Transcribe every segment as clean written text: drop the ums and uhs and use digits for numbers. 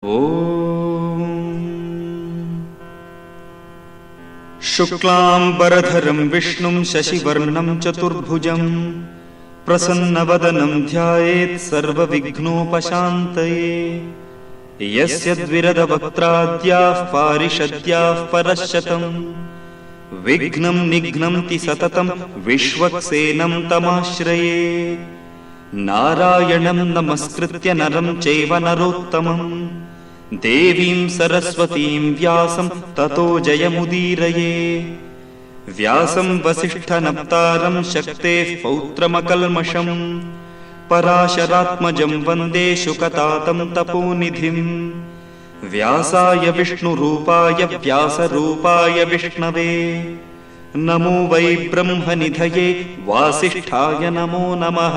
ಓಂ ಶುಕ್ಲಾಂಬರಧರಂ ವಿಷ್ಣುಂ ಶಶಿವರ್ಣಂ ಚತುರ್ಭುಜಂ ಪ್ರಸನ್ನವದನಂ ಧ್ಯಾಯೇತ್ ಸರ್ವವಿಘ್ನೋಪಶಾಂತಯೇ ಯಸ್ಯ ದ್ವಿರದವಕ್ತ್ರಾದ್ಯಾಃ ಪಾರಿಷದ್ಯಾಃ ಪರಶ್ಶತಂ ವಿಘ್ನಂ ನಿಘ್ನಂತಿ ಸತತಂ ವಿಶ್ವಕ್ಸೇನಂ ತಮಾಶ್ರಯೇ ನಾರಾಯಣಂ ನಮಸ್ಕೃತ್ಯ ನರಂ ಚೈವ ನರೋತ್ತಮಂ ದೇವೀಂ ಸರಸ್ವತೀಂ ವ್ಯಾಸಂ ತತೋ ಜಯಮುದೀರಯೇ ವ್ಯಾಸಂ ವಸಿಷ್ಠನಪ್ತಾರಂ ಶಕ್ತೇಃ ಪೌತ್ರಮಕಲ್ಮಷಂ ಪರಾಶರಾತ್ಮಜಂ ವಂದೇ ಶುಕತಾತಂ ತಪೋನಿಧಿಂ ವ್ಯಾಸಾಯ ವಿಷ್ಣುರೂಪಾಯ ವ್ಯಾಸರೂಪಾಯ ವಿಷ್ಣವೇ ನಮೋ ವೈ ಬ್ರಹ್ಮನಿಧಯೇ ವಾಸಿಷ್ಠಾಯ ನಮೋ ನಮಃ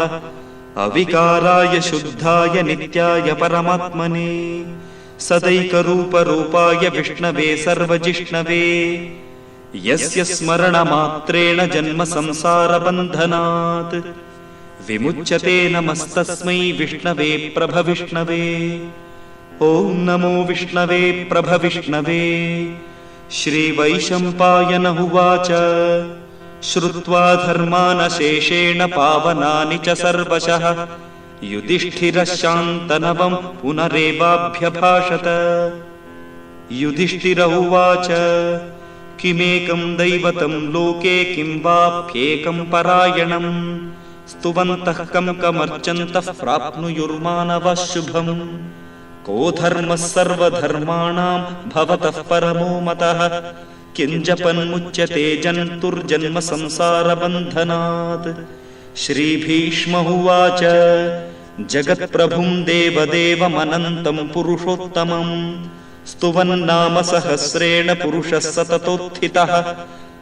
ಅವಿಕಾರಾಯ ಶುದ್ಧಾಯ ನಿತ್ಯಾಯ ಪರಮಾತ್ಮನೇ ಸದೈಕರೂಪರೂಪಾಯ ವಿಷ್ಣವೇ ಸರ್ವಜಿಷ್ಣವೇ ಯಸ್ಯ ಸ್ಮರಣಮಾತ್ರೇಣ ಜನ್ಮ ಸಂಸಾರ ಬಂಧನಾತ್ ವಿಮುಚ್ಯತೆ ನಮಸ್ತಸ್ಮೈ ವಿಷ್ಣವೇ ಪ್ರಭವಿಷ್ಣವೇ ಓಂ ನಮೋ ವಿಷ್ಣವೇ ಪ್ರಭವಿಷ್ಣವೇ ಶ್ರೀ ವೈಶಂಪಾಯನ ಉವಾಚ ಶ್ರುತ್ವಾ ಧರ್ಮಾನಶೇಷೇಣ ಪಾವನಾನಿ ಚ ಸರ್ವಶಃ ಯುಧಿಷ್ಠಿರಃ ಶಾಂತನವಂ ಪುನರೇವಾಭ್ಯಭಾಷತ ಯುಧಿಷ್ಠಿರ ಉವಾಚ ಕಿಮೇಕಂ ದೈವತಂ ಲೋಕೆ ಕಿಂ ವಾಪ್ಯೇಕಂ ಪರಾಯಣಂ ಸ್ತುವಂತಃ ಕಂ ಕಮರ್ಚಂತಃ ಪ್ರಾಪ್ನುಯುರ್ಮಾನವಃ ಶುಭಂ ಕೋ ಧರ್ಮಃ ಸರ್ವಧರ್ಮಾಣಾಂ ಭವತಃ ಪರಮೋ ಮತಃ ಕಿಂಜಪನ್ಮುಚ್ಯತೆ ಜಂತುರ್ಜನ್ಮ ಸಂಸಾರ ಬಂಧನಾತ್ ಶ್ರೀ ಭೀಷ್ಮ ಉವಾಚ ಜಗತ್ಪ್ರಭುಂ ದೇವದೇವಮನಂತಂ ಪುರುಷೋತ್ತಮಂ ಸ್ತುವನ್ನಾಮ ಸಹಸ್ರೇಣ ಪುರುಷಃ ಸತತೋತ್ಥಿತಃ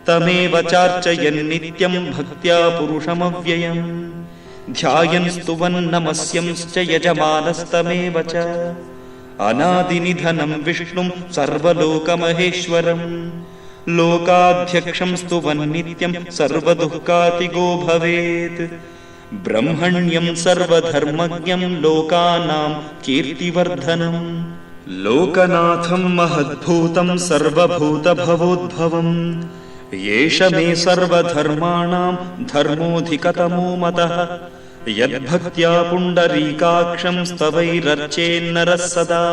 ತಮೇವ ಚಾರ್ಚಯನ್ ನಿತ್ಯಂ ಭಕ್ತ್ಯಾ ಪುರುಷಮವ್ಯಯಂ ಧ್ಯಾಯನ್ ಸ್ತುವನ್ ನಮಸ್ಯಂಶ್ಚ ಯಜಮಾನಸ್ತಮೇವ ಚ ಅನಾದಿನಿಧನಂ ವಿಷ್ಣುಂ ಸರ್ವಲೋಕಮಹೇಶ್ವರಂ ಲೋಕಾಧ್ಯಕ್ಷಂ ಸ್ತುವನ್ ನಿತ್ಯಂ ಸರ್ವದುಃಖಾತಿಗೋ ಭವೇತ್ ಬ್ರಹ್ಮಣ್ಯಂ ಸರ್ವಧರ್ಮಜ್ಞಂ ಲೋಕಾನಾಂ ಕೀರ್ತಿವರ್ಧನಂ ಲೋಕನಾಥಂ ಮಹದ್ಭೂತಂ ಸರ್ವಭೂತಭವೋದ್ಭವಂ ಯೇಷ ಮೇ ಸರ್ವಧರ್ಮಾಣಾಂ ಧರ್ಮೋಧಿಕತಮೋ ಮತಃ ಯದ್ಭಕ್ತ್ಯಾ ಪುಂಡರೀಕಾಕ್ಷಂ ಸ್ತವೈರರ್ಚೇನ್ನರಃ ಸದಾ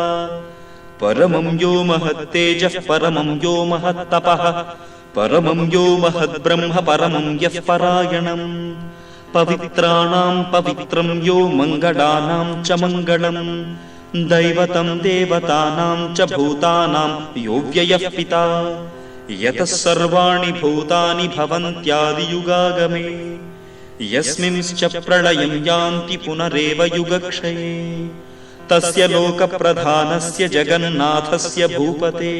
ಪರಮಂ ಯೋ ಮಹತ್ತೇಜಃ ಪರಮಂ ಯೋ ಮಹತ್ತಪಃ ಪರಮಂ ಯೋ ಮಹದ್ಬ್ರಹ್ಮ ಪರಮಂ ಯಃ ಪರಾಯಣಂ ಪವಿತ್ರಾಣಾಂ ಪವಿತ್ರಂ ಯೋ ಮಂಗಳಾನಾಂ ಚ ಮಂಗಳಂ ದೈವತಂ ದೇವತಾನಾಂ ಚ ಭೂತಾನಾಂ ಯೋ ವ್ಯಯಃ ಪಿತಾ ಯತಃ ಸರ್ವಾಣಿ ಭೂತಾನಿ ಭವಂತ್ಯಾದಿಯುಗಾಗಮೇ ಯಸ್ಮಿಂಶ್ಚ ಪ್ರಳಯಂ ಯಾಂತಿ ಪುನರೇವ ಯುಗಕ್ಷಯೇ ತಸ್ಯ ಲೋಕಪ್ರಧಾನಸ್ಯ ಜಗನ್ನಾಥಸ್ಯ ಭೂಪತೆ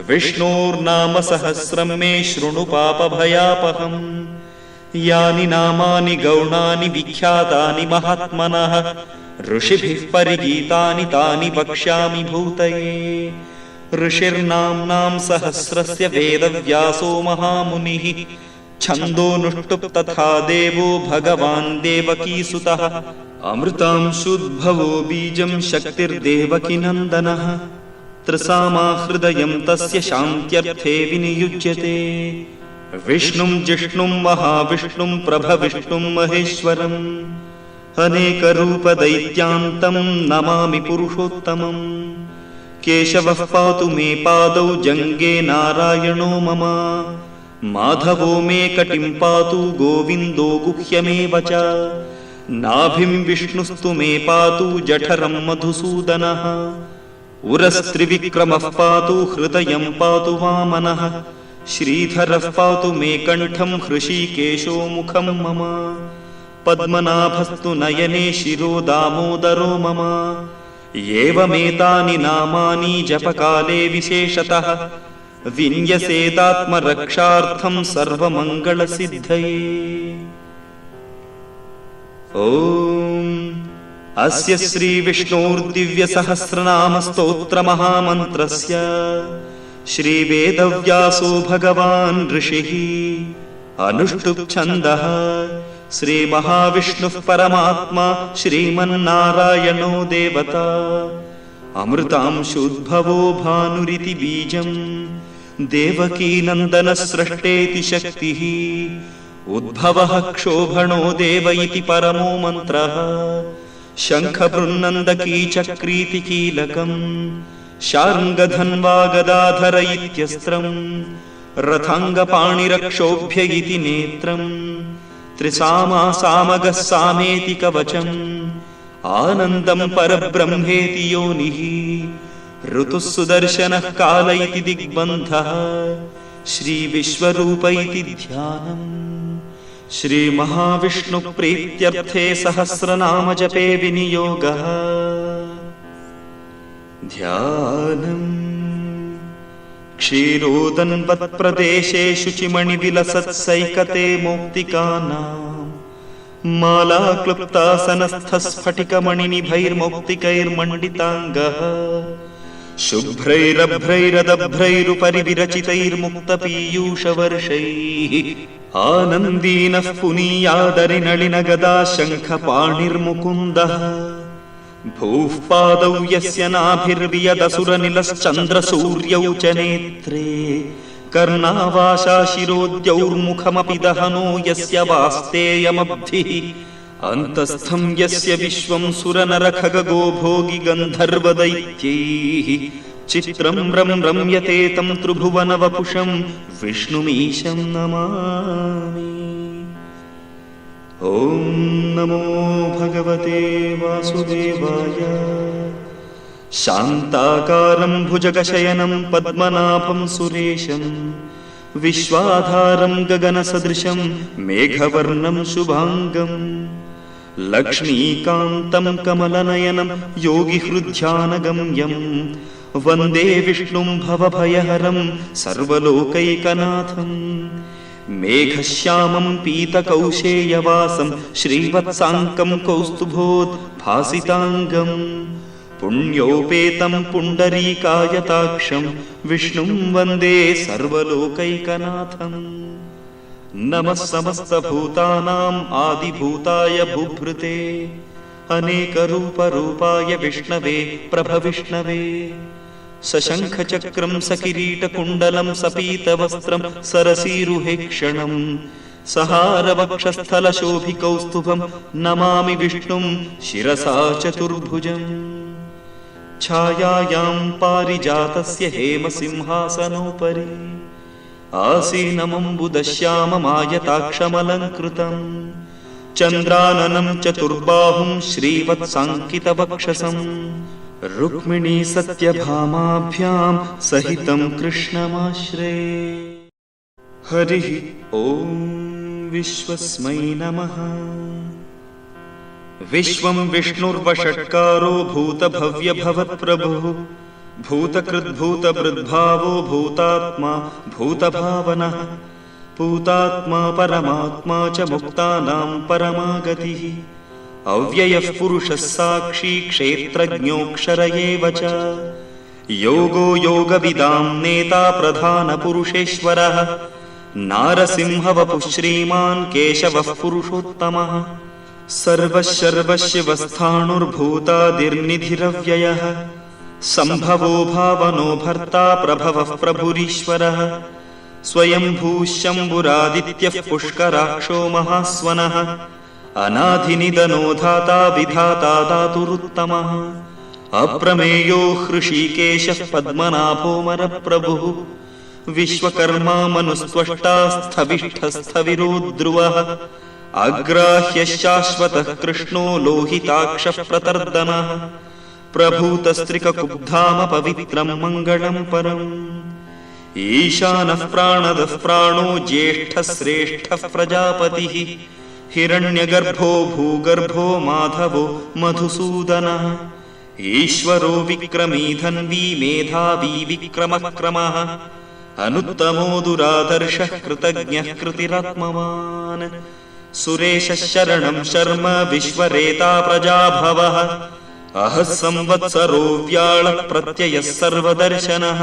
ವಿಷ್ಣೋರ್ನಾಮ ಸಹಸ್ರಂ ಮೇ ಶೃಣು ಪಾಪಭಯಾಪಹಂ ಯಾನಿ ನಾಮಾನಿ ಗೌಣಾನಿ ವಿಖ್ಯಾತಾನಿ ಮಹಾತ್ಮನಃ ಋಷಿಭಿಃ ಪರಿಗೀತಾನಿ ತಾನಿ ವಕ್ಷ್ಯಾಮಿ ಭೂತಯೇ ಋಷಿರ್ನಾಮ್ನಾಂ ಸಹಸ್ರಸ್ಯ ವೇದವ್ಯಾಸೋ ಮಹಾಮುನಿಃ ಛಂದೋನುಷ್ಠುಪ್ ತಥಾ ದೇವೋ ಭಗವಾನ್ ದೇವಕೀಸುತಃ ಅಮೃತಾಂಶುದ್ಭವೋ ಬೀಜಂ ಶಕ್ತಿರ್ದೇವಕಿನಂದನಃ ತ್ರಿಸಾಮಾ ಹೃದಯಂ ತಸ್ಯ ಶಾಂತ್ಯರ್ಥೇ ವಿನಿಯುಜ್ಯತೆ ವಿಷ್ಣುಂ ಜಿಷ್ಣುಂ ಮಹಾವಿಷ್ಣುಂ ಪ್ರಭವಿಷ್ಣುಂ ಮಹೇಶ್ವರಂ ಅನೇಕರೂಪದೈತ್ಯಾಂತಂ ನಮಾಮಿ ಪುರುಷೋತ್ತಮಂ ಕೇಶವಃ ಪಾತು ಮೇ ಪಾದೌ ಜಂಘೆ ನಾರಾಯಣೋ ಮಮ ಮಾಧವೋ ಮೇ ಕಟಿಂ ಪಾತು ಗೋವಿಂದೋ ಗುಹ್ಯಮೇವ ಚ ನಾಭಿಂ ವಿಷ್ಣುಸ್ತು ಮೇ ಪಾತು ಜಠರಂ ಮಧುಸೂದನಃ ಉರಸ್ತ್ರಿವಿಕ್ರಮಃ ಪಾತು ಹೃದಯಂ ಪಾತು ವಾಮನಃ ಶ್ರೀಧರಃ ಪಾತು ಮೇ ಕಂಠಂ ಹೃಷೀಕೇಶೋ ಮುಖಂ ಮಮ ಪದ್ಮನಾಭಸ್ತು ನಯನೆ ಶಿರೋ ದಾಮೋದರೋ ಮಮ ಏವಮೇತಾನಿ ನಾಮಾನಿ ಜಪಕಾಲೇ ವಿಶೇಷತಃ ವಿನ್ಯಸೇತಾತ್ಮರಕ್ಷಾರ್ಥಂ ಸರ್ವಮಂಗಳಸಿದ್ಧಯೇ ಓಂ ಅಸ್ಯ ಶ್ರೀ ವಿಷ್ಣೋರ್ದಿವ್ಯ ಸಹಸ್ರನಾಮ ಸ್ತೋತ್ರ ಮಹಾಮಂತ್ರಸ್ಯ ಶ್ರೀ ವೇದವ್ಯಾಸೋ ಭಗವಾನ್ ಋಷಿಃ ಅನುಷ್ಠುಪ್ ಛಂದಃ ಶ್ರೀ ಮಹಾವಿಷ್ಣುಃ ಪರಮಾತ್ಮ ಶ್ರೀಮನ್ನಾರಾಯಣೋ ದೇವತಾ अमृतांशोद्भवो भानुरिति बीजं देवकीनन्दनस्रष्टेति शक्तिः उद्भवः क्षोभणो देव इति परमो मन्त्रः शङ्खबृन्नन्दकीचक्रीति कीलकम् शार्ङ्गधन्वा गदाधर इत्यस्त्रम् रथाङ्गपाणिरक्षोभ्य इति नेत्रम् त्रिसामासामगः सामेति कवचम् आनन्दं परब्रह्मेति योनिः ऋतुः सुदर्शनः काल इति दिग्बन्धः श्रीविश्वरूप इति ध्यानम् श्रीमहाविष्णुप्रीत्यर्थे सहस्रनामजपे विनियोगः ध्यानम् क्षीरोदन्वत्प्रदेशे शुचिमणिविलसत्सैकते मौक्तिकानाम् मालाक्लुप्तासनस्थस्फटिकमणिनिभैर्मौक्तिकैर्मण्डिताङ्गः शुभ्रैरभ्रैरदभ्रैरुपरि विरचितैर्मुक्तपीयूषवर्षैः आनन्दीनः पुनीयादरिनलिनगदा शङ्खपाणिर्मुकुन्दः भूः पादौ यस्य नाभिर्वियदसुरनिलश्चन्द्रसूर्यौ च नेत्रे कर्णावाशाशिरोद्यौर्मुखमपि दहनो यस्य वास्तेयमब्धिः अन्तस्थं यस्य विश्वं सुरनरखगो भोगि गन्धर्वदैत्यैः चित्रं रम्यते तं त्रिभुवनवपुषं विष्णुमीशं नमामि। ॐ नमो भगवते वासुदेवाय। शान्ताकारं भुजगशयनं पद्मनाभं सुरेशं विश्वाधारं गगनसदृशं मेघवर्णं शुभाङ्गं लक्ष्मीकान्तं कमलनयनं योगिहृद्ध्यानगम्यं वन्दे विष्णुं भवभयहरं सर्वलोकैकनाथं मेघश्यामं पीतकौशेयवासं श्रीवत्साङ्कं कौस्तुभोद्भासिताङ्गं पुण्योपेतं पुण्डरीकायताक्षं विष्णुं वन्दे सर्वलोकैकनाथम् नमः समस्तभूतानाम् आदिभूताय भूभृते अनेकरूपरूपाय विष्णवे प्रभविष्णवे सशङ्खचक्रं सकिरीटकुण्डलं सपीतवस्त्रं सरसीरुहेक्षणं सहारवक्षस्थलशोभिकौस्तुभं नमामि विष्णुं शिरसा चतुर्भुजम् छायायां पारिजातस्य हेमसिंहासनोपरि आसीनमम्बुदश्याममायताक्षमलङ्कृतम् चन्द्राननं चतुर्बाहुं श्रीवत्साङ्कितवक्षसं रुक्मिणी सत्यभामाभ्यां सहितं कृष्णमाश्रये। हरिः ॐ विश्वस्मै नमः। विश्वं विष्णुर्वषट्कारो भूतभव्यभवत्प्रभुः भूतकृद्भूतभृद्भावो भूतात्मा भूतभावनः भूतात्मा परमात्मा च मुक्तानां परमागतिः अव्ययः पुरुषः साक्षी क्षेत्रज्ञोऽक्षर एव च योगो योगविदां नेता प्रधानपुरुषेश्वरः नारसिंहवपुः श्रीमान् केशवः पुरुषोत्तमः सर्वशिवस्थाणुर्भूतादिर्निधिरव्ययः सम्भवो भावनो भर्ता प्रभवः प्रभुरीश्वरः स्वयंभूः शम्भुरादित्यः पुष्कराक्षो महास्वनः अनाधिनिधनो धाता विधाता दातुरुत्तमः अप्रमेयो हृषीकेशः पद्मनाभो मरप्रभुः विश्वकर्मा मनुस्त्वष्टा स्थविष्ठस्थविरो ध्रुवः अग्राह्यशाश्वतः कृष्णो लोहिताक्षः प्रतर्दनः प्रभूतस्त्रिककुब्धाम पवित्रं मङ्गलं परम् ईशानः प्राणदः प्राणो ज्येष्ठः श्रेष्ठः प्रजापतिः हिरण्यगर्भो भूगर्भो माधवो मधुसूदनः ईश्वरो विक्रमी धन्वी मेधावी विक्रमक्रमः अनुत्तमो दुरादर्शः कृतज्ञः कृतिरात्मवान् सुरेशः शरणं शर्म विश्वरेता प्रजाभवः अहः संवत्सरो व्याळः प्रत्ययः सर्वदर्शनः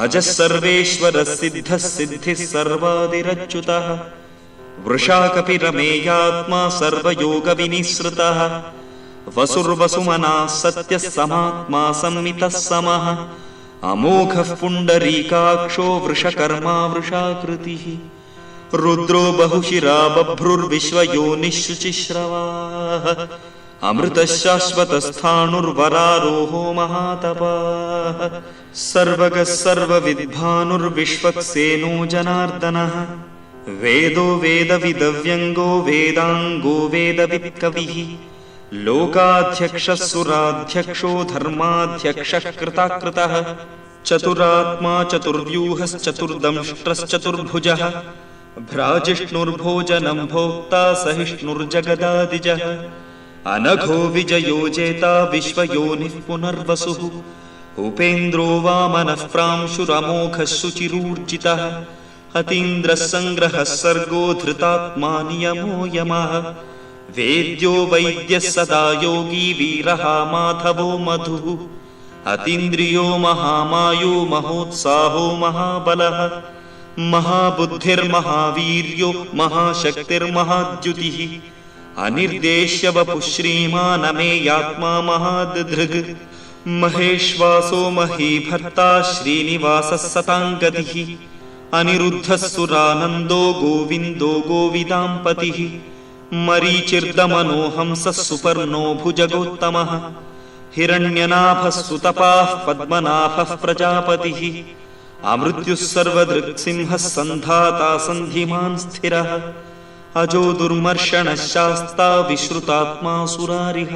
अजः सर्वेश्वरः सिद्धः सिद्धिः सर्वादिरच्युतः वृषा कपिरमेयात्मा सर्वयोगविनिसृतः वसुर्वसुमना सत्यः समात्मा संमितः समः अमोघः पुण्डरीकाक्षो वृषकर्मा वृषाकृतिः रुद्रो बहुशिरा बभ्रुर्विश्वयोनिः शुचिश्रवाः अमृतः शाश्वतस्थाणुर्वरारोहो महातपाः सर्वगः सर्वविद्भानुर्विश्वक्सेनो जनार्दनः वेदो वेदविदव्यङ्गो वेदाङ्गो वेदवित्कविः लोकाध्यक्षः सुराध्यक्षो धर्माध्यक्षः कृताकृतः चतुरात्मा चतुर्व्यूहश्चतुर्दंष्ट्रश्चतुर्भुजः भ्राजिष्णुर्भोजनं भोक्ता सहिष्णुर्जगदादिजः अनघो विजयो जेता विश्वयोनिः पुनर्वसुः उपेन्द्रो वामनः प्रांशुरमोघः शुचिरूर्जितः अतीन्द्रः सङ्ग्रहः सर्गो धृतात्मा नियमो यमः वेद्यो वैद्यः सदा योगी वीरः माधवो मधुः अतीन्द्रियो महामायो महोत्साहो महाबलः महाबुद्धिर्महावीर्यो महाशक्तिर्महाद्युतिः अनिर्देश्य वपुः श्रीमानमेयात्मा महादधृग् महेश्वासो महीभर्ता श्रीनिवासः सताङ्गतिः अनिरुद्धः सुरानन्दो गोविन्दो गोविदाम्पतिः मरीचिर्दमनो हंसः सुपर्णो भुजगोत्तमः हिरण्यनाभः सुतपाः पद्मनाभः प्रजापतिः अमृत्युः सर्वदृक्सिंहः सन्धाता सन्धिमान् स्थिरः अजो दुर्मर्षणः शास्ता विश्रुतात्मा सुरारिः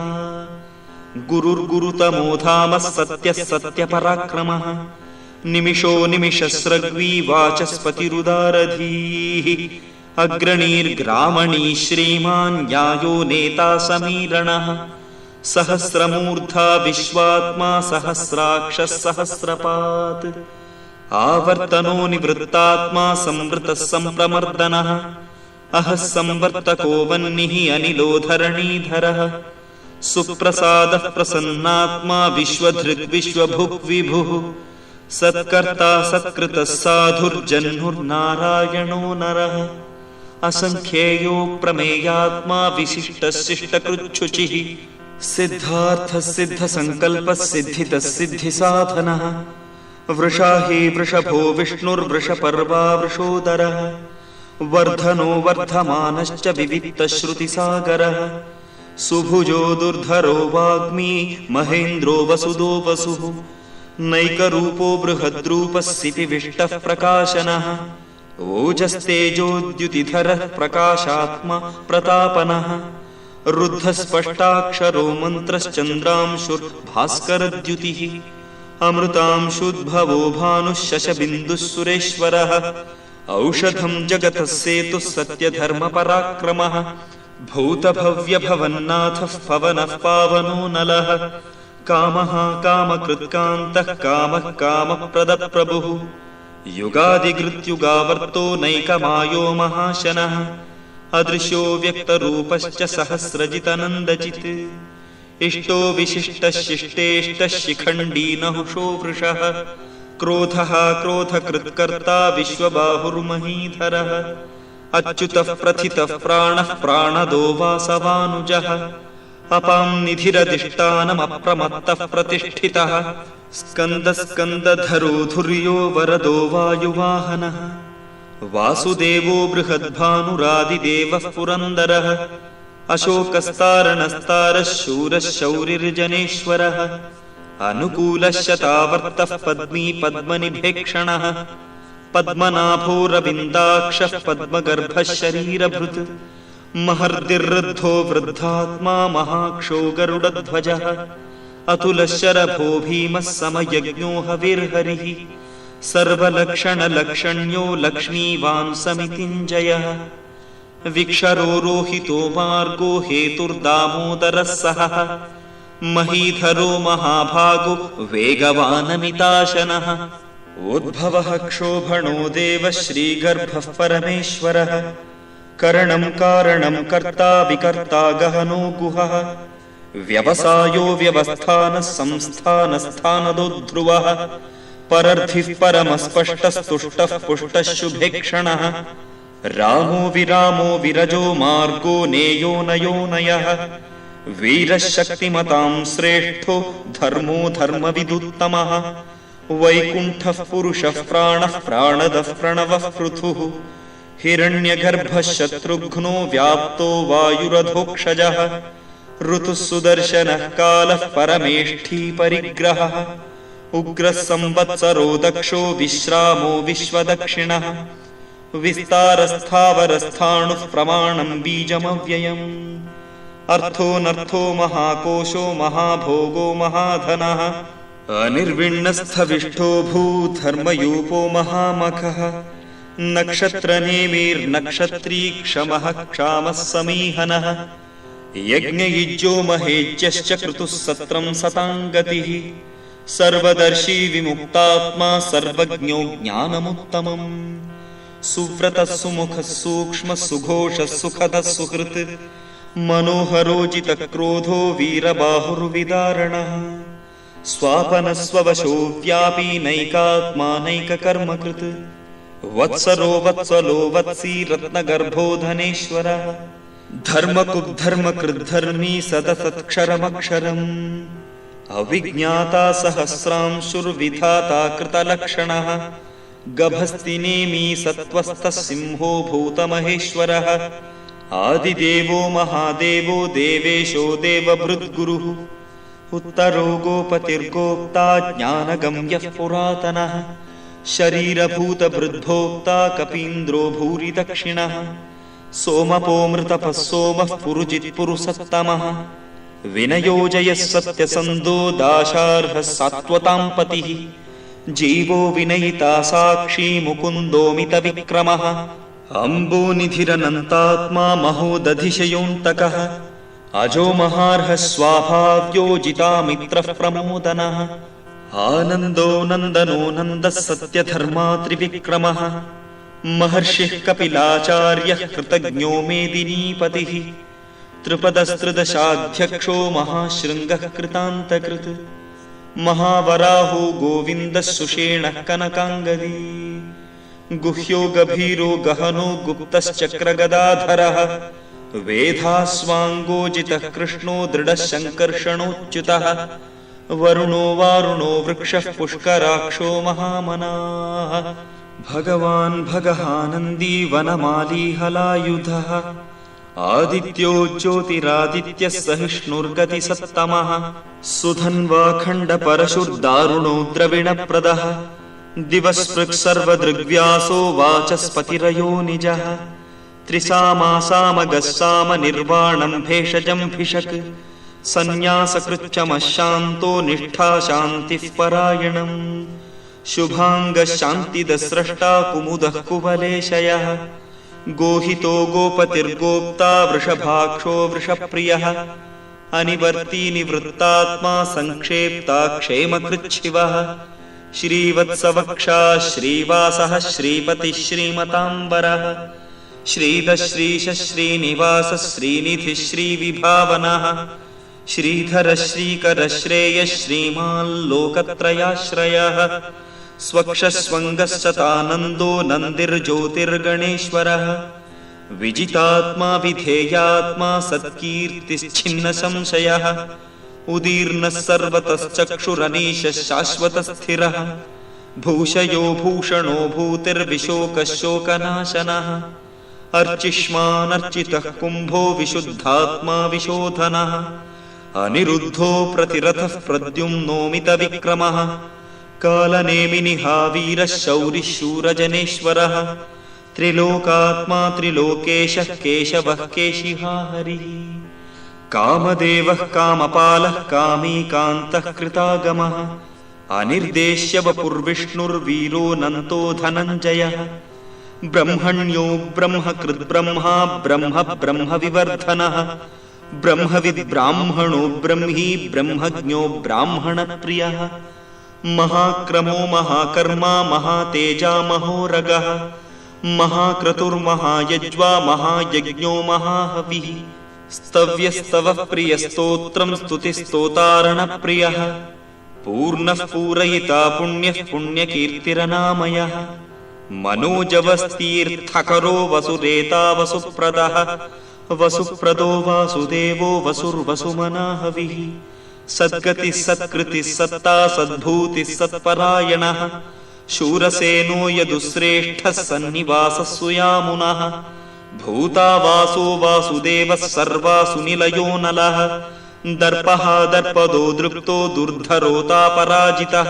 गुरुर्गुरुतमो धामः सत्यः सत्यपराक्रमः निमिषो निमिषस्रग्वी वाचस्पतिरुदारधीः अग्रणीर्ग्रामणी श्रीमान् न्यायो नेता समीरणः सहस्रमूर्धा विश्वात्मा सहस्राक्षः सहस्रपात् आवर्तनो निवृत्तात्मा संवृतः सम्प्रमर्दनः अहः संवर्तको वह्निः अनिलो धरणीधरः सुप्रसादः प्रसन्नात्मा विश्वधृग् विश्वभुक् विभुः सत्कर्ता सत्कृतः साधुर्जह्नुर्नारायणो नरः असङ्ख्येयो प्रमेयात्मा विशिष्टः शिष्टकृच्छुचिः सिद्धार्थः सिद्धसङ्कल्पः सिद्धितः सिद्धिसाधनः वृषा हि वृषभो विष्णुर्वृषपर्वा वृषोदरः वर्धनो वर्धमानश्च विविक्तश्रुतिसागरः सुभुजो दुर्धरो वाग्मी महेन्द्रो वसुदो वसुः नैकरूपो बृहद्रूपः सितिविष्टः प्रकाशनः ओजस्तेजोद्युतिधरः प्रकाशात्मा प्रतापनः रुद्धस्पष्टाक्षरो मन्त्रश्चन्द्रांशुर्भास्करद्युतिः अमृतांशुद्भवो भानुः शशबिन्दुः सुरेश्वरः औषधं जगतः सेतुः सत्यधर्मपराक्रमः भूतभव्यभवन्नाथः पवनः पावनो नलः कामः कामकृत्कान्तः कामः कामप्रदप्रभुः युगादिकृत्युगावर्तो नैकमायो महाशनः अदृश्यो व्यक्तरूपश्च सहस्रजितनन्दचित् इष्टो विशिष्टः शिष्टेष्टः शिखण्डी नहुषो वृषः क्रोधः क्रोधकृत्कर्ता विश्वबाहुर्महीधरः अच्युतः प्रथितः प्राणः प्राणदो वासवानुजः अपां निधिरधिष्ठानमप्रमत्तः प्रतिष्ठितः स्कन्दस्कन्दधरो धुर्यो वरदो वायुवाहनः वासुदेवो बृहद्भानुरादिदेवः पुरन्दरः अशोकस्तारणस्तारः शूरः शौरिर्जनेश्वरः अनुकूलः शतावर्तः पद्मी पद्मनिभेक्षणः पद्मनाभो रविन्दाक्षः पद्मगर्भः शरीरभृत् महर्दिर्वृद्धो वृद्धात्मा महाक्षो गरुडध्वजः अतुलः शरभो भीमः समयज्ञो हविर्हरिः सर्वलक्षणलक्षण्यो लक्ष्मीवान् समितिञ्जयः विक्षरो रोहितो मार्गो हेतुर्दामोदरः सहः महीधरो महाभागो वेगवानमिताशनः उद्भवः क्षोभणो देवः श्रीगर्भः परमेश्वरः करणं कारणं कर्ता विकर्ता गहनो गुहः व्यवसायो व्यवस्थानः संस्थानस्थानदो ध्रुवः परर्थिः परमस्पष्टस्तुष्टः पुष्टः शुभेक्षणः रामो विरामो विरजो मार्गो नेयो नयो नयः वीरशक्तिमतां श्रेष्ठो धर्मो धर्मविदुत्तमः वैकुण्ठः पुरुषः प्राणः प्राणदः प्रणवः पृथुः हिरण्यगर्भः शत्रुघ्नो व्याप्तो वायुरधोक्षजः ऋतुः सुदर्शनः कालः परमेष्ठी परिग्रहः उग्रः संवत्सरो दक्षो विश्रामो विश्वदक्षिणः विस्तारस्थावरस्थाणुः प्रमाणं बीजमव्ययम् अर्थोऽनर्थो महाकोशो महाभोगो महाधनः अनिर्विण्णस्थविष्ठो भूधर्मयूपो महामखः नक्षत्रनेमिर्नक्षत्री क्षमः क्षामः समीहनः यज्ञयुज्यो महेज्यश्च क्रतुः सत्रं सताङ्गतिः सर्वदर्शी विमुक्तात्मा सर्वज्ञो ज्ञानमुत्तमम् सुव्रतः सुमुखः सूक्ष्मः सुघोषः सुखदः सुहृत् मनोहरोजितक्रोधो वीरबाहुर्विदारणः स्वापनस्ववशो व्यापी नैकात्मा नैककर्मकृत् वत्सरो वत्सलो वत्सी रत्नगर्भो धनेश्वरः धर्मकुद्धर्मकृद्धर्मी सदसत्क्षरमक्षरम् अविज्ञाता सहस्रांशुर्विधाता कृतलक्षणः गभस्तिनेमी सत्त्वस्थः सिंहो भूतमहेश्वरः आदिदेवो महादेवो देवेशो देवभृद्गुरुः उत्तरो गोपतिर्गोप्ता ज्ञानगम्यः पुरातनः शरीरभूतभृद्भोक्ता कपीन्द्रो भूरि दक्षिणः सोमपोमृतपः सोमः पुरुजित्पुरुसत्तमः विनयोजयः सत्यसन्धो दाशार्हः सात्वतां पतिः जीवो विनयिता साक्षी मुकुन्दोमितविक्रमः अम्बोनिधिरनन्तात्मा महोदधिशयोऽन्तकः अजो महार्हः स्वाभाव्योजितामित्रः प्रमोदनः आनन्दो नन्दनो नन्दः सत्यधर्मा त्रिविक्रमः महर्षिः कपिलाचार्यः कृतज्ञो मेदिनीपतिः त्रिपदस्त्रिदशाध्यक्षो महाशृङ्गः कृतान्तकृत् महावराहो गोविन्दः सुषेणः कनकाङ्गदी गुह्यो गभीरो गहनो गुप्तश्चक्रगदाधरः वेधास्वाङ्गोजितः कृष्णो दृढः शङ्कर्षणोच्युतः वरुणो वारुणो वृक्षः पुष्कराक्षो महामनाः भगवान् भगहानन्दी वनमाली हलायुधः आदित्यो ज्योतिरादित्यः सहिष्णुर्गतिसत्तमः सुधन्वाखण्डपरशुर्दारुणो द्रविणप्रदः दिवस्पृक्सर्वदृग्व्यासो वाचस्पतिरयो निजः त्रिसामासामगः सामनिर्वाणं भेषजं भिषक् सन्न्यासकृच्छमशान्तो निष्ठा शान्तिः परायणम् शुभाङ्गशान्तिदस्रष्टा कुमुदः कुवलेशयः गोहितो गोपतिर्गोप्ता वृषभाक्षो वृषप्रियः अनिवर्ती निवृत्तात्मा संक्षेप्ता क्षेमकृच्छिवः श्रीवत्सवक्षा श्रीवासः श्रीपतिः श्रीमताम्बरः श्रीधश्रीशः श्रीनिवासः श्रीनिधिः श्रीविभावनः श्रीधरः श्रीकरः श्रेयः श्रीमाल्लोकत्रयाश्रयः स्वक्षस्वङ्गश्चतानन्दो नन्दिर्ज्योतिर्गणेश्वरः विजितात्मा विधेयात्मा सत्कीर्तिश्छिन्नसंशयः उदीर्णः सर्वतश्चक्षुरनीशः शाश्वतस्थिरः भूषयो भूषणो भूतिर्विशोकः शोकनाशनः अर्चिष्मानर्चितः कुम्भो विशुद्धात्मा विशोधनः अनिरुद्धो प्रतिरथः प्रद्युम्नोमितविक्रमः कालनेमिनिहा वीरः शौरिः शूरजनेश्वरः त्रिलोकात्मा त्रिलोकेशः केशवः केशिहा हरिः कामदेवः कामपालः कामीकान्तः कृतागमः अनिर्देश्य वपुर्विष्णुर्वीरो नन्तो धनञ्जयः ब्रह्मण्यो ब्रह्मकृद्ब्रह्मा ब्रह्म ब्रह्मविवर्धनः ब्रह्मविद्ब्राह्मणो ब्रह्मी ब्रह्मज्ञो ब्राह्मणप्रियः महाक्रमो महाकर्मा महातेजा महोरगः महाक्रतुर्महायज्वा महायज्ञो महाहविः स्तव्यस्तवः प्रियस्तोत्रं स्तुतिस्तोतारणप्रियः पूर्णः पूरयिता पुण्यः पुण्यकीर्तिरनामयः मनोजवस्तीर्थकरो वसुरेता वसुप्रदः ವಸುಪ್ರದೋ ವಾಸುದೇವೋ ವಸುರ್ವಸುಮನಾ ಹವಿಃ ಸದ್ಗತಿ ಸತ್ಕೃತಿ ಸತ್ತಾ ಸದ್ಭೂತಿ ಸತ್ಪರಾಯಣಃ ಶೂರಸೇನೋ ಯದುಶ್ರೇಷ್ಠಃ ಸನ್ನಿವಾಸಸ್ಸು ಯಾಮುನಃ ಭೂತಾ ವಾಸೋ ವಾಸುದೇವಃ ಸರ್ವಾಸು ನಿಲಯೋ ನಲಃ ದರ್ಪಃ ದರ್ಪದೋ ದೃಪ್ತೋ ದುರ್ಧರೋತಾಪರಾಜಿತಃ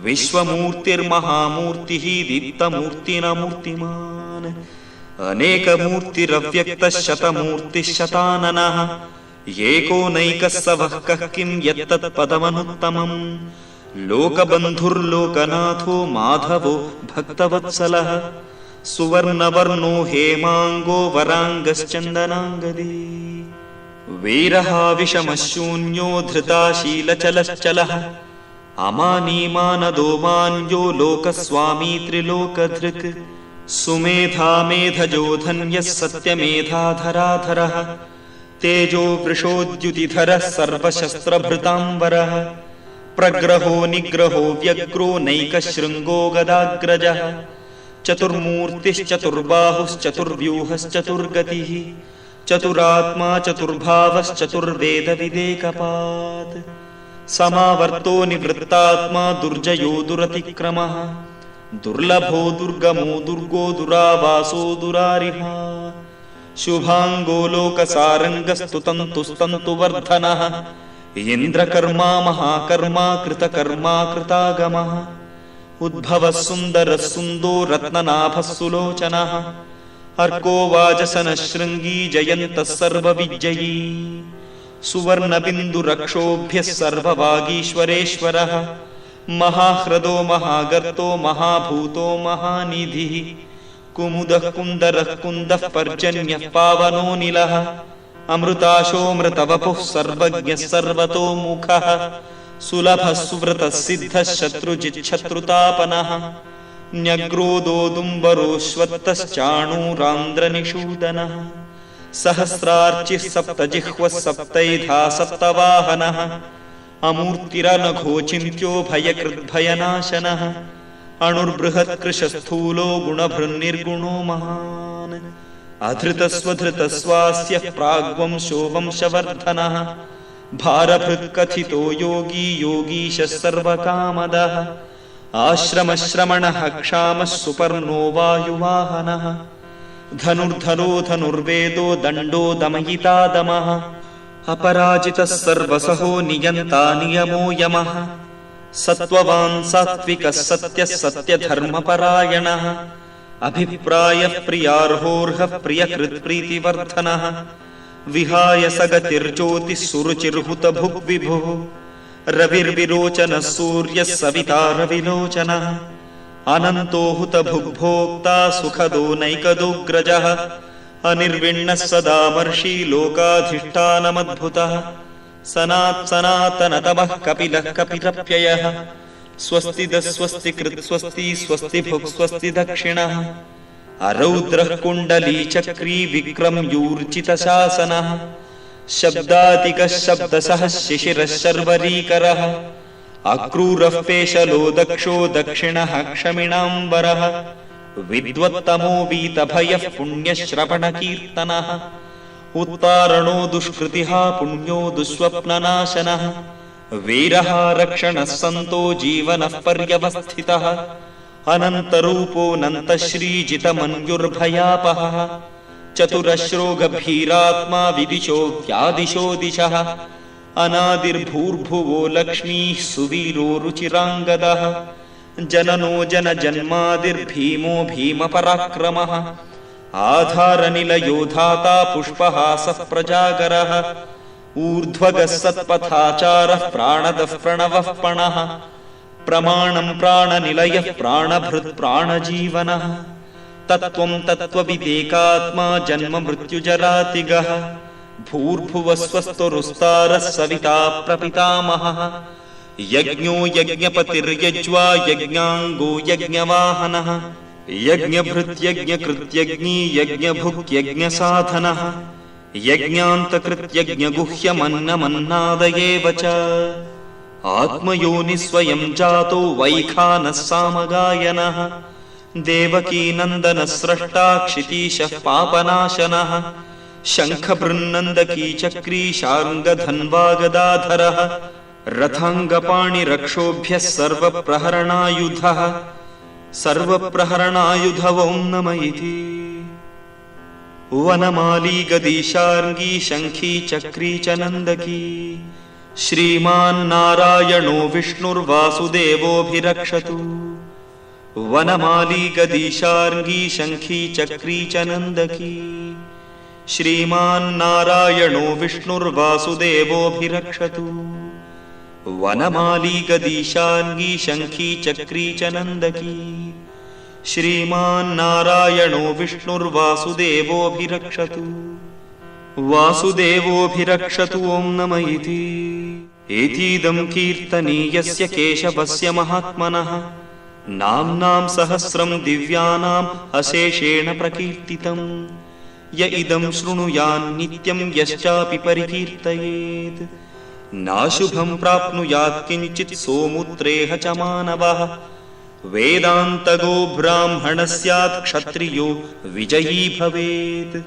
ವಿಶ್ವಮೂರ್ತಿರ್ಮಹಾಮೂರ್ತಿಃ ದೀಪ್ತಮೂರ್ತಿನ ಮೂರ್ತಿಮಾನ್ ಅನೇಕಮೂರ್ತಿರವ್ಯಕ್ತಃ ಶತಮೂರ್ತಿಃ ಶತಾನನಃ ಏಕೋನೈಕಃ ಸವಃ ಕಃ ಕಿಂ ಯತ್ತತ್ ಪದಮನುತ್ತಮಂ ಲೋಕಬಂಧುರ್ಲೋಕನಾಥೋ ಮಾಧವೋ ಭಕ್ತವತ್ಸಲಃ ಸುವರ್ಣವರ್ಣೋ ಹೇಮಾಂಗೋ ವರಾಂಗಶ್ಚಂದನಾಂಗದಿ ವೀರಃ ವಿಷಮಶೂನ್ಯೋ ಧೃತಾಶೀಲಚಲಶ್ಚಲಃ ಅಮಾನೀಮಾನದೋ ಮಾನ್ಯೋ ಲೋಕಸ್ವಾಮೀ ತ್ರಿಲೋಕಧೃಕ್ ಸುಮೇಧಾ ಮೇಧಜೋ ಧನ್ಯಃ ಸತ್ಯಮೇಧಾಧರಾಧರಃ ತೇಜೋ ವೃಷೋದ್ಯುತಿಧರಃ ಸರ್ವಶಸ್ತ್ರಭೃತಾಂಬರಃ ಪ್ರಗ್ರಹೋ ನಿಗ್ರಹೋ ವ್ಯಗ್ರೋ ನೈಕಶೃಂಗೋ ಗದಾಗ್ರಜಃ ಚತುರ್ಮೂರ್ತಿಶ್ಚತುರ್ಬಾಹುಶ್ಚತುರ್ವ್ಯೂಹಶ್ಚತುರ್ಗತಿಃ ಚತುರಾತ್ಮಾ ಚತುರ್ಭಾವಶ್ಚತುರ್ವೇದವಿದೇಕಪಾತ್ ಸಮಾವರ್ತೋ ನಿವೃತ್ತಾತ್ಮಾ ದುರ್ಜಯೋ ದುರತಿಕ್ರಮಃ ದುರ್ಲಭೋ ದುರ್ಗಮೋ ದುರ್ಗೋ ದುರಾವಾಸೋ ದುರಾರಿಹ ಶುಭಾಂಗೋ ಲೋಕಸಾರಂಗಸ್ತುತಂತುಸ್ತಂತುವರ್ಧನಃ ಇಂದ್ರಕರ್ಮಾ ಮಹಾಕರ್ಮಾ ಕೃತಕರ್ಮಾ ಕೃತಾಗಮಃ ಉದ್ಭವಃ ಸುಂದರಃ ಸುಂದೋ ರತ್ನನಾಭಃ ಸುಲೋಚನಃ ಅರ್ಕೋ ವಾಜಸನಃ ಶೃಂಗೀ ಜಯಂತಃ ಸರ್ವವಿಜ್ಜಯೀ ಸುವರ್ಣಬಿಂದುರಕ್ಷೋಭ್ಯಃ ಸರ್ವವಾಗೀಶ್ವರೇಶ್ವರಃ ಮಹಾಹೃದೋ ಮಹಾಗರ್ತೋ ಮಹಾಭೂತೋ ಮಹಾನಿಧಿಃ ಕುಮುದಃ ಕುಂದರಃ ಕುಂದಃ ಪರ್ಜನ್ಯಃ ಪಾವನೋನಿಲಃ ಅಮೃತಾಶೋಮೃತವಪುಃ ಸರ್ವಜ್ಞಃ ಸರ್ವತೋಮುಖಃ ಸುಲಭಃ ಸುವ್ರತಃ ಸಿದ್ಧಃ ಶತ್ರುಜಿಚ್ಛತ್ರುತಾಪನಃ ನ್ಯಗ್ರೋದೋದುಂಬರೋಶ್ವತ್ತಶ್ಚಾಣೂರಾಂಧ್ರನಿಷೂದನಃ ಸಹಸ್ರಾರ್ಚಿಃ ಸಪ್ತಜಿಹ್ವಃ ಸಪ್ತೈಧಾ ಸಪ್ತವಾಹನಃ ಅಮೂರ್ತಿರನಘೋಚಿಂತ್ಯೋ ಭಯಕೃದ್ಭಯನಾಶನಃ ಅಣುರ್ಬೃಹತ್ಕೃಶಸ್ಥೂಲೋ ಗುಣಭೃನ್ನಿರ್ಗುಣೋ ಮಹಾನ್ ಅಧೃತಸ್ವಧೃತಸ್ವಾಸ್ಯಃ ಪ್ರಾಗ್ವಂಶೋ ವಂಶವರ್ಧನಃ ಭಾರಭೃತ್ಕಥಿತೋ ಯೋಗೀ ಯೋಗೀಶಃ ಸರ್ವಕಾಮದಃ ಆಶ್ರಮಶ್ರಮಣಃ ಕ್ಷಾಮಃ ಸುಪರ್ಣೋ ವಾಯುವಾಹನಃ ಧನುರ್ಧರೋ ಧನುರ್ವೇದೋ ದಂಡೋ ದಮಯಿತಾ ದಮಃ ಅಪರಾಜಿತಃ ಸರ್ವಸಹೋ ನಿಯಂತಾ ನಿಯಮೋ ಯಮಃ ಸತ್ವವಾನ್ ಸಾತ್ವಿಕಃ ಸತ್ಯಃ ಸತ್ಯಧರ್ಮಪರಾಯಣಃ ಅಭಿಪ್ರಾಯಃ ಪ್ರಿಯಾರ್ಹೋರ್ಹಃ ಪ್ರಿಯಕೃತ್ ಪ್ರೀತಿವರ್ಧನಃ ವಿಹಾಯ ಸಗತಿರ್ಜ್ಯೋತಿಃ ಸುರುಚಿರ್ಹುತಭುಗ್ ವಿಭುಃ ರವಿರ್ವಿರೋಚನಃ ಸೂರ್ಯಃ ಸವಿತಾ ರವಿಲೋಚನಃ ಅನಂತೋ ಹುತಭುಗ್ಭೋಕ್ತಾ ಸುಖದೋ ನೈಕದೋಗ್ರಜಃ ಅನಿರ್ವಿಣ್ಣಃ ಸದಾಮರ್ಷಿ ಲೋಕಾಧಿಷ್ಠಾನಮದ್ಭುತಃ ಸನಾತನತಮಃ ಕಪಿಲಃ ಕಪಿಲಪ್ಯಯಃ ಸ್ವಸ್ತಿದಃ ಸ್ವಸ್ತಿಕೃತ್ ಸ್ವಸ್ತಿ ಸ್ವಸ್ತಿಭುಕ್ ಸ್ವಸ್ತಿ ದಕ್ಷಿಣಃ ಅರೌದ್ರಃ ಕುಂಡಲೀ ಚಕ್ರೀ ವಿಕ್ರಮ್ಯೂರ್ಜಿತಶಾಸನಃ ಶಬ್ದಾತಿಕಃ ಶಬ್ದಸಃ ಶಿಶಿರಃ ಶರ್ವರೀಕರಃ ಅಕ್ರೂರಃ ಪೇಶಲೋ ದಕ್ಷೋ ದಕ್ಷಿಣಃ ಕ್ಷಮಿಣಾಂಬರಃ ವಿದ್ವತ್ತಮೋ ವೀತಭಯಃ ಪುಣ್ಯಶ್ರವಣಕೀರ್ತನಃ ಉತ್ತಾರಣೋ ದುಷ್ಕೃತಿಃ ಪುಣ್ಯೋ ದುಃಸ್ವಪ್ನನಾಶನಃ ವೀರಃ ರಕ್ಷಣಃ ಸಂತೋ ಜೀವನಃ ಪರ್ಯವಸ್ಥಿತಃ ಅನಂತರೂಪೋ ನಂತಶ್ರೀಜಿತಮನ್ಯುರ್ಭಯಾಪಹಃ ಚತುರಶ್ರೋ ಗಭೀರಾತ್ಮಾ ವಿದಿಶೋ ವ್ಯಾದಿಶೋ ದಿಶಃ ಅನಾದಿರ್ಭೂರ್ಭುವೋ ಲಕ್ಷ್ಮೀಃ ಸುವೀರೋ ರುಚಿರಾಂಗದಃ ಜನನೋ ಜನಜನ್ಮಾದಿರ್ಭೀಮೋ ಭೀಮಪರಾಕ್ರಮಃ ಆಧಾರನಿಲಯೋ ಧಾತಾ ಪುಷ್ಪಹಾಸಃ ಪ್ರಜಾಗರಃ ಊರ್ಧ್ವಗಃ ಸತ್ಪಥಾಚಾರಃ ಪ್ರಾಣದಃ ಪ್ರಣವಃ ಪಣಃ ಪ್ರಮಾಣಂ ಪ್ರಾಣನಿಲಯಃ ಪ್ರಾಣಭೃತ್ ಪ್ರಾಣಜೀವನಃ ತತ್ವಂ ತತ್ವವಿದೇಕಾತ್ಮಾ ಜನ್ಮ ಮೃತ್ಯುಜರಾತಿಗಃ ಭೂರ್ಭುವಸ್ವಸ್ತುರುಸ್ತಾರಃ ಸವಿತಾ ಪ್ರಪಿತಾಮಹಃ ಯಜ್ಞೋ ಯಜ್ಞಪತಿರ್ಯಜ್ವಾ ಯಜ್ಞಾಂಗೋ ಯಜ್ಞವಾಹನಃ ಯಜ್ಞಭೃತ್ಯಜ್ಞಕೃತ್ಯಜ್ಞೀ ಯಜ್ಞಭುಕ್ಯಜ್ಞಸಾಧನಃ ಯಜ್ಞಾಂತಕೃತ್ಯಜ್ಞಗುಹ್ಯಮನ್ನಮನ್ನಾದಯೇವ ಚ ಆತ್ಮಯೋನಿ ಸ್ವಯಂ ಜಾತೋ ವೈಖಾನಃ ಸಾಮಗಾಯನಃ ದೇವಕೀನಂದನಃ ಸ್ರಷ್ಟಾ ಕ್ಷಿತೀಶಃ ಪಾಪನಾಶನಃ ಶಂಖಬೃನ್ನಂದಕೀ ಚಕ್ರೀ ಶಾರ್ಂಗಧನ್ವಾ ಗದಾಧರಃ ರಥಾಂಗಪಾಣಿರಕ್ಷೋಭ್ಯಃ ಸರ್ವಪ್ರಹರಣಾಯುಧಃ ಸರ್ವಪ್ರಹರಣಾಯುಧ ಓಂ ನಮ ಇತಿ. ವನಮಾಲಿ ಗದೀಶಾರ್ಂಗೀ ಶಂಖೀ ಚಕ್ರೀ ಚ ನಂದಕೀ ಶ್ರೀಮಾನ್ ನಾರಾಯಣೋ ವಿಷ್ಣುರ್ವಾಸುದೇವೋಭಿರಕ್ಷತು. ವನಮಾಲಿ ಗದೀಶಾರ್ಂಗೀ ಶಂಖೀ ಚಕ್ರೀ ಚ ನಂದಕೀ ಶ್ರೀಮಾನ್ ನಾರಾಯಣೋ ವಿಷ್ಣುರ್ವಾಸುದೇವೋಭಿರಕ್ಷತು. ವನಮಾಲಿ ಗದೀಶಾರ್ಂಗೀ ಶಂಖೀ ಚಕ್ರೀ ಚ ನಂದಕೀ ಶ್ರೀಮಾನ್ ನಾರಾಯಣೋ ವಿಷ್ಣುರ್ವಾಸುದೇವೋಭಿರಕ್ಷತು. ವಾಸುದೇವೋಭಿರಕ್ಷತು ಓಂ ನಮ ಇತಿ. ಏತೀದಂ ಕೀರ್ತನೀಯಸ್ಯ ಕೇಶವಸ್ಯ ಮಹಾತ್ಮನಃ ನಾಮ್ನಾಂ ಸಹಸ್ರಂ ದಿವ್ಯಾನಾಂ ಅಶೇಷೇಣ ಪ್ರಕೀರ್ತಿತಂ. ಯ ಇದಂ ಶೃಣುಯಾನ್ ನಿತ್ಯಂ ಯಶ್ಚಾಪಿ ಪರಿಕೀರ್ತಯೇತ್ ನಾಶುಭಂ ಪ್ರಾಪ್ನುಯಾತ್ ಕಿಂಚಿತ್ ಸೋಮುತ್ರೇಹ ಚ ಮಾನವಃ. ವೇದಾಂತಗೋ ಬ್ರಾಹ್ಮಣ ಸ್ಯಾತ್ ಕ್ಷತ್ರಿಯೋ ವಿಜಯೀ ಭವೇತ್.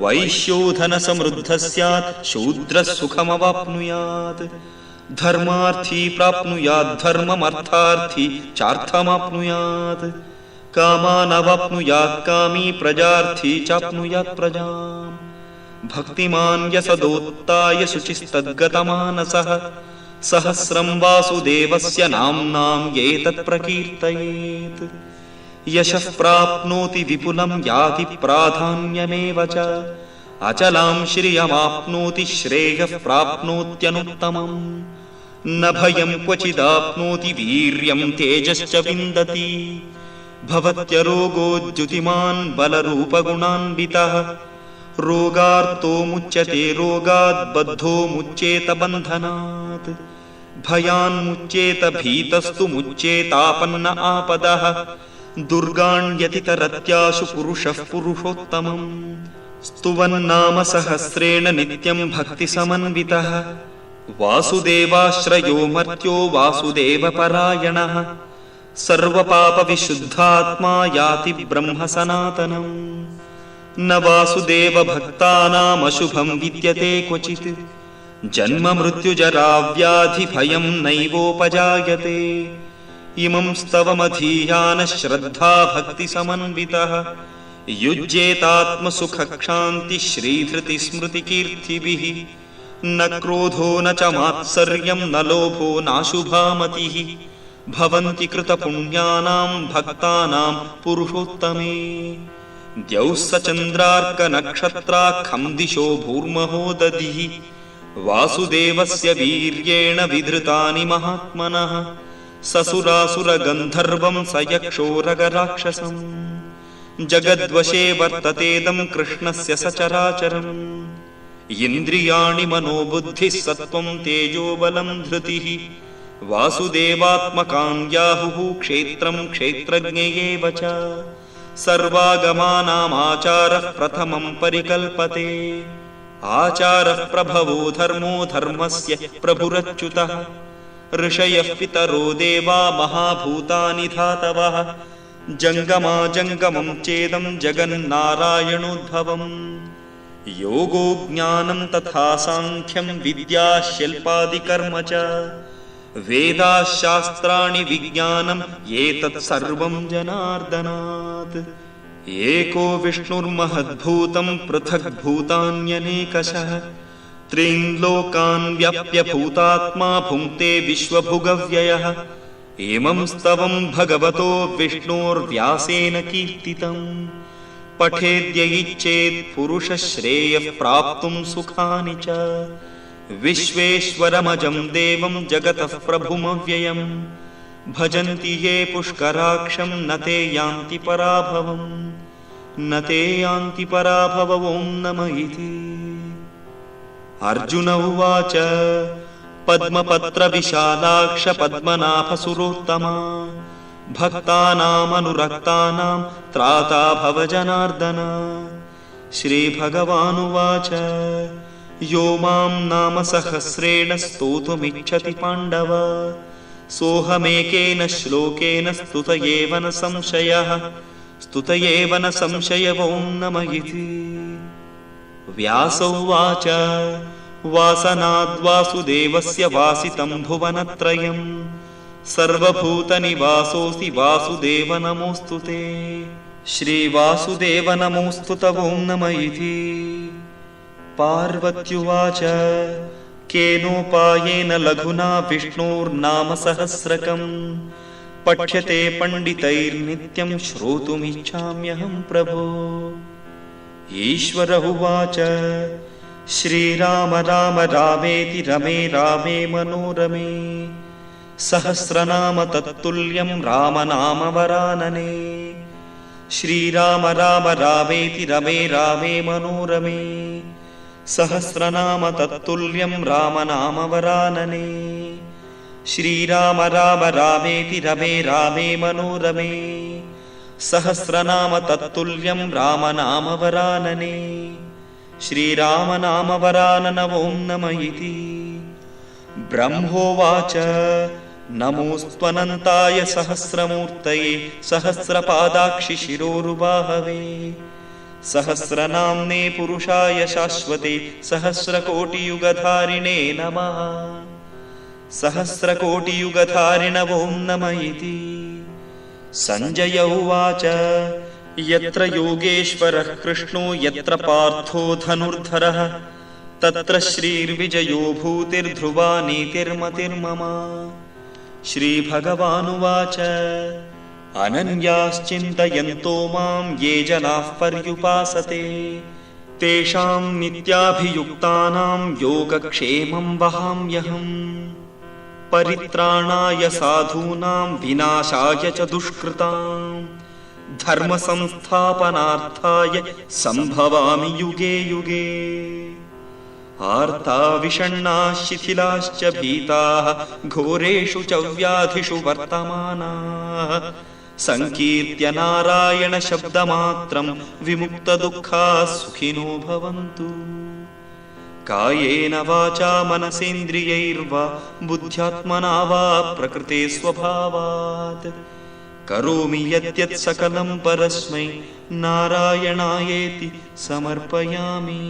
ವೈಶ್ಯೋಧನ ಸಮೃದ್ಧ ಸ್ಯಾತ್ ಶೂದ್ರ ಸುಖಮವಾಪ್ನುಯಾತ್. ಧರ್ಮಾರ್ಥಿ ಪ್ರಾಪ್ನುಯಾತ್ ಧರ್ಮಮರ್ಥಾರ್ಥಿ ಚಾರ್ಥಮಾಪ್ನುಯಾತ್. ಕಾಮಾನವಾಪ್ನುಯಾತ್ ಕಾಮೀ ಪ್ರಜಾರ್ಥಿ ಚಾಪ್ನುಯಾತ್ ಪ್ರಜಾಂ. ಭಕ್ತಿಮಾನ್ ಯಸದೋತ್ತಾಯ ಶುಚಿಸ್ತದ್ಗತಮಾನಸಃ ಸಹಸ್ರಂ ವಾಸುದೇವಸ್ಯ ನಾಮ್ನಾಂ ಏತತ್ ಪ್ರಕೀರ್ತಯೇತ್. ಯಶಃ ಪ್ರಾಪ್ನೋತಿ ವಿಪುಲಂ ಯಾತಿ ಪ್ರಾಧಾನ್ಯಮೇವ ಚ. ಅಚಲಾಂ ಶ್ರಿಯಮಾಪ್ನೋತಿ ಶ್ರೇಯಃ ಪ್ರಾಪ್ನೋತ್ಯನುತ್ತಮಂ. ನ ಭಯಂ ಕ್ವಚಿದಾಪ್ನೋತಿ ವೀರ್ಯಂ ತೇಜಶ್ಚ ವಿಂದತಿ. ಭವತ್ಯರೋಗೋ ದ್ಯುತಿಮಾನ್ ಬಲರೂಪಗುಣಾನ್ವಿತಃ. ರೋಗಾರ್ತೋ ಮುಚ್ಯತೆ ರೋಗಾತ್ ಬದ್ಧೋ ಮುಚ್ಯೇತ ಬಂಧನಾತ್. ಭಯಾನ್ಮುಚ್ಯೇತ ಭೀತಸ್ತು ಮುಚ್ಯೇತಾಪನ್ನ ಆಪದಃ. ದುರ್ಗಾಣ್ಯತಿತರತ್ಯಾಶು ಪುರುಷಃ ಪುರುಷೋತ್ತಮಂ. ಸ್ತುವನ್ನಾಮ ಸಹಸ್ರೇಣ ನಿತ್ಯಂ ಭಕ್ತಿ ಸಮನ್ವಿತಃ. ವಾಸುದೇವಾಶ್ರಯೋ ಮರ್ತ್ಯೋ ವಾಸುದೇವಪರಾಯಣಃ. ಸರ್ವಪಾಪ ವಿಶುದ್ಧಾತ್ಮಾ ಯಾತಿ ಬ್ರಹ್ಮ ಸನಾತನಂ. ನ ವಾಸುದೇವ ಭಕ್ತಾನಾಂ ಅಶುಭಂ ವಿದ್ಯತೆ ಕ್ವಚಿತ್. ಜನ್ಮ ಮೃತ್ಯುಜರಾ ವ್ಯಾಧಿ ಭಯಂ ನೈವೋಪಜಾಯತೆ. ಇಮಂ ಸ್ತವಮಧೀಯಾನ ಶ್ರದ್ಧಾ ಭಕ್ತಿ ಸಮನ್ವಿತಃ. ಯುಜ್ಯೇತಾತ್ಮ ಸುಖ ಕ್ಷಾಂತಿ ಶ್ರೀಧೃತಿ ಸ್ಮೃತಿ ಕೀರ್ತಿಭಿಃ. ನ ಕ್ರೋಧೋ ನ ಚ ಮಾತ್ಸರ್ಯಂ ನ ಲೋಭೋ ನಾಶುಭಾ ಮತಿಃ. ಭವಂತಿ ಕೃತ ಪುಣ್ಯಾನಾಂ ಭಕ್ತಾನಾಂ ಪುರುಷೋತ್ತಮೇ. ದ್ಯೌಃ ಸ ಚಂದ್ರಾರ್ಕ ನಕ್ಷತ್ರಾಖಂ ದಿಶೋ ಭೂರ್ಮಹೋ ದಧಿಃ. ವಾಸುದೇವಸ್ಯ ವೀರ್ಯೇಣ ವಿಧೃತಾನಿ ಮಹಾತ್ಮನಃ. ಸಸುರಾಸುರ ಗಂಧರ್ವಂ ಸ ಯಕ್ಷೋರಗರಾಕ್ಷಸಂ. ಜಗದ್ವಶೇ ವರ್ತತೇದಂ ಕೃಷ್ಣಸ್ಯ ಸಚರಾಚರಂ. ಇಂದ್ರಿಯಾಣಿ ಮನೋಬುದ್ಧಿಃ ಸತ್ವಂ ತೇಜೋ ಬಲಂ ಧೃತಿಃ. ವಾಸುದೇವಾತ್ಮಕಾನ್ ಯಾಹುಃ ಕ್ಷೇತ್ರಂ ಕ್ಷೇತ್ರಜ್ಞಯೇವ ಚ. ಸರ್ವಾಗಮಾನಾಮಾಚಾರಃ ಪ್ರಥಮಂ ಪರಿಕಲ್ಪತೆ. ಆಚಾರಃ ಪ್ರಭವೋ ಧರ್ಮೋ ಧರ್ಮಸ್ಯ ಪ್ರಭುರಚ್ಯುತಃ. ಋಷಯಃ ಪಿತರೋ ದೇವಾ ಮಹಾಭೂತಾನಿ ಧಾತವಃ. ಜಂಗಮಾ ಜಂಗಮಂ ಚೇದಂ ಜಗನ್ನಾರಾಯಣೋದ್ಭವಂ. ಯೋಗೋ ಜ್ಞಾನಂ ತಥಾ ಸಾಂಖ್ಯಂ ವಿದ್ಯಾ ಶಿಲ್ಪಾದಿಕರ್ಮ ಚ. ವೇದಾಶಾಸ್ತ್ರಾಣಿ ವಿಜ್ಞಾನಂ ಏತತ್ ಸರ್ವಂ ಜನಾರ್ದನಾತ್. ಏಕೋ ವಿಷ್ಣುರ್ಮಹದ್ಭೂತಂ ಪೃಥಕ್ ಭೂತಾನ್ಯನೇಕಶಃ. ತ್ರೀನ್ ಲೋಕಾನ್ ವ್ಯಾಪ್ಯ ಭೂತಾತ್ಮಾ ಭುಂಕ್ತೆ ವಿಶ್ವಭುಗವ್ಯಯಃ. ಏಮಂ ಸ್ತವಂ ಭಗವತೋ ವಿಷ್ಣೋರ್ವ್ಯಾಸೇನ ಕೀರ್ತಿತಂ. ಪಠೇದ್ಯ ಇಚ್ಛೇತ್ ಪುರುಷ ಶ್ರೇಯಃ ಪ್ರಾಪ್ತುಂ ಸುಖಾನಿ ಚ. ವಿಶ್ವೇಶ್ವರಮಜಂ ದೇವಂ ಜಗತಃ ಪ್ರಭುಮವ್ಯಯಂ. ಭಜಂತಿ ಯೇ ಪುಷ್ಕರಾಕ್ಷಂ ನ ತೇ ಯಾಂತಿ ಪರಾಭವಂ. ನ ತೇ ಯಾಂತಿ ಪರಾಭವ ಓಂ ನಮ ಇತಿ. ಅರ್ಜುನ ಉವಾಚ ಪದ್ಮಪತ್ರ ವಿಶಾಲಾಕ್ಷ ಪದ್ಮನಾಭ ಸುರೋತ್ತಮ. ಭಕ್ತಾನಾಮನುರಕ್ತಾನಾಂ ತ್ರಾತಾ ಭವ ಜನಾರ್ದನ. ಶ್ರೀಭಗವಾನುವಾಚ ಯೋ ಮಾಂ ನಾಮ ಸಹಸ್ರೇಣ ಸ್ತೋತುಮಿಚ್ಛತಿ ಪಾಂಡವ. ಸೋಹಮೇಕೇನ ಶ್ಲೋಕೇನ ಸ್ತುತ ಏವ ನ ಸಂಶಯಃ. ಸ್ತುತ ಏವ ನ ಸಂಶಯ ಓಂ ನಮ ಇತಿ. व्यास उवाच वासनाद्वासुदेवस्य वासितं भुवनत्रयं सर्वभूतनिवासोऽसि वासुदेव नमोऽस्तु ते। श्रीवासुदेव नमोऽस्तु तवों नमः इति। पार्वत्युवाच केनोपायेन लघुना विष्णोर्नाम सहस्रकं पठ्यते पण्डितैर्नित्यं श्रोतुमिच्छाम्यहं प्रभो। ईश्वर उवाच श्रीराम राम रामेति रमे रामे मनोरमे सहस्रनाम तत्तुल्यं रामनाम वरानने। श्रीराम राम रामेति रमे रामे मनोरमे सहस्रनाम तत्तुल्यं रामनाम वरानने। श्रीराम राम रामेति रमे रामे मनोरमे सहस्रनाम तत्तुल्यं रामनाम वरानने। श्रीराम नाम वरानन ओं नमः इति। ब्रह्मोवाच नमोऽस्त्वनन्ताय सहस्रमूर्तये सहस्रपादाक्षि शिरोरुबाहवे सहस्रनाम्ने पुरुषाय शाश्वते सहस्रकोटियुगधारिणे नमः। सहस्रकोटियुगधारिण ओं नमः इति। संजय उवाच यत्र योगेश्वरः कृष्णो यत्र पार्थो धनुर्धरः तत्र श्रीर्विजयो भूतिर्ध्रुवा नीतिर्मतिर्मम। श्रीभगवानुवाच अनन्याश्चिन्तयन्तो मां ये जनाः पर्युपासते तेषां नित्याभियुक्तानां योगक्षेमं वहाम्यहम्। परित्राणाय साधूनां विनाशाय च दुष्कृतां धर्मसंस्थापनार्थाय सम्भवामि युगे युगे। आर्ता विषण्णाः शिथिलाश्च भीताः घोरेषु च व्याधिषु वर्तमानाः संकीर्त्य नारायण शब्दमात्रं विमुक्तदुःखाः सुखिनो भवन्तु। कायेन वाचा मनसेन्द्रियैर्वा बुद्ध्यात्मना वा प्रकृते स्वभावात् करोमि यद्यत् सकलं परस्मै नारायणायेति समर्पयामि।